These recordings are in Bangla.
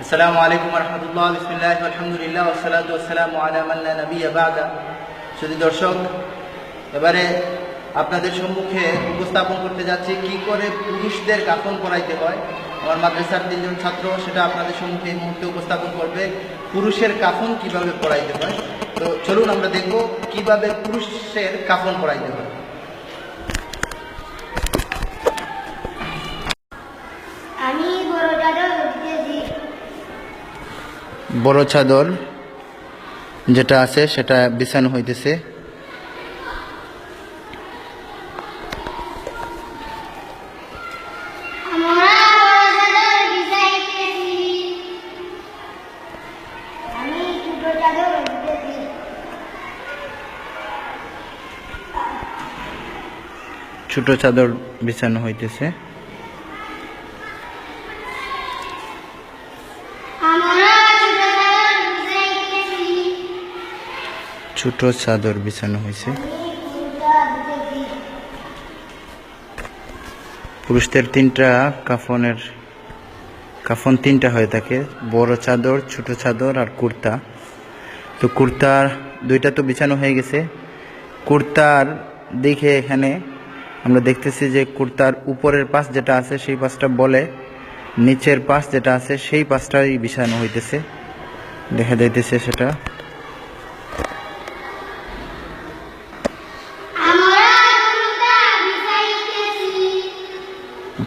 আসসালামু আলাইকুম ওয়া রাহমাতুল্লাহ। বিসমিল্লাহি ওয়াল হামদুলিল্লাহ ওয়াস সালাতু ওয়াস সালামু আলা মান লা নাবিয়্যা বা'দা। শুধু দর্শক, এবারে আপনাদের সম্মুখে উপস্থাপন করতে যাচ্ছি কি করে পুরুষদের কাফন পরাইতে হয়। আমার মাদ্রাসার 3 জন ছাত্র সেটা আপনাদের সম্মুখে এই মুহূর্তে উপস্থাপন করবে, পুরুষের কাফন কিভাবে পরাইতে হয়। তো চলুন আমরা দেখব কিভাবে পুরুষের কাফন পরাইতে হয়। আমি বড় চাদর যেটা আছে সেটা বিছানো হইতেছে। ছোট চাদর বিছানো হইতেছে। ছোট চাদর বিছানো হয়েছে। পুরুষদের কাফন তিনটা হয়ে থাকে, বড় চাদর, ছোট চাদর আর কুর্তা। তো কুর্তার দুইটা তো বিছানো হয়ে গেছে। কুর্তার দেখে এখানে আমরা দেখতেছি যে কুর্তার উপরের পাশ যেটা আছে সেই পাশটা বলে, নিচের পাশ যেটা আছে সেই পাশটাই বিছানো হইতেছে, দেখা যাইতেছে সেটা।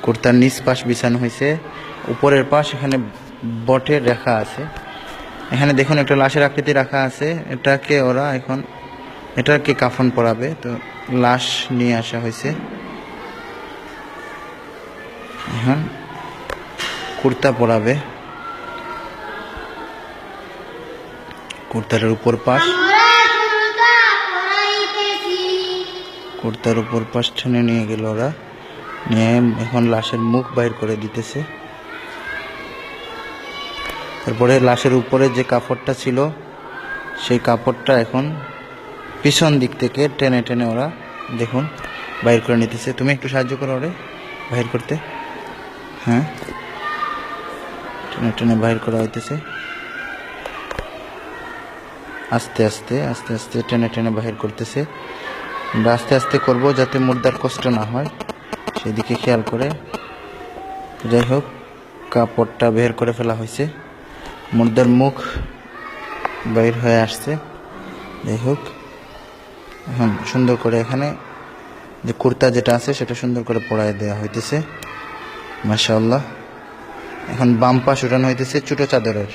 কুর্তার নিচ পাশ বিছানো হয়েছে, উপরের পাশ এখানে বটের রেখা আছে। এখানে দেখুন একটা লাশের আকৃতি রাখা আছে, এটাকে কাফন পরাবে। তো লাশ নিয়ে আসা হয়েছে। হ্যাঁ, কুর্তা পরাবে। কুর্তার উপর পাশ টেনে নিয়ে গেল ওরা, নিয়ে এখন লাশের মুখ বাইর করে দিতেছে। তারপরে লাশের উপরে যে কাপড়টা ছিল সেই কাপড়টা এখন পিছন দিক থেকে টেনে টেনে ওরা দেখুন বাইর করে নিতেছে। তুমি একটু সাহায্য করো ওরে বাইর করতে। হ্যাঁ, টেনে টেনে বাইর করা হইতেছে। আস্তে আস্তে আস্তে আস্তে টেনে টেনে বাহির করতেছে। আমরা আস্তে আস্তে করব যাতে মুর্দার কষ্ট না হয়, সেদিকে খেয়াল করে। যাই হোক, কাপড়টা বের করে ফেলা হয়েছে, মুর্দার মুখ বাইর হয়ে আসছে। যাই হোক, এখন সুন্দর করে এখানে যে কুর্তা যেটা আছে সেটা সুন্দর করে পরায় দেওয়া হইতেছে। মাশাআল্লাহ। এখন বাম পাশ উঠানো হইতেছে ছোট চাদরের।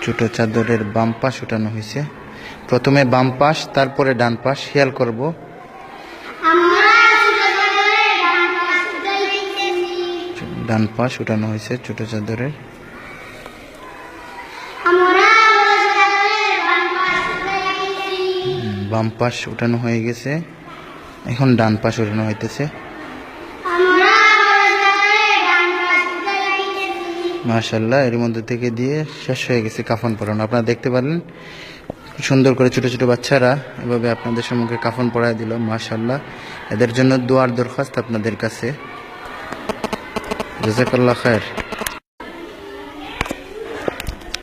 ছোট চাদরের বাম পাশ উঠানো হয়েছে। প্রথমে বাম পাশ, তারপরে ডান পাশ, খেয়াল করব। ডান পাশ উঠানো হয়েছে ছোট চাদরের। বাম পাশ উঠানো হয়ে গেছে, এখন ডান পাশ উঠানো হইতেছে। মাশাআল্লাহ, এর মধ্যে থেকে দিয়ে শেষ হয়ে গেছে কাফন পরানো। আপনারা দেখতে পারলেন সুন্দর করে ছোট ছোট বাচ্চারা এভাবে আপনাদের সম্মুখে কাফন পরায় দিল। মাশাআল্লাহ, এদের জন্য দোয়ার দরখাস্ত আপনাদের কাছে। জাযাকাল্লাহ খায়ের।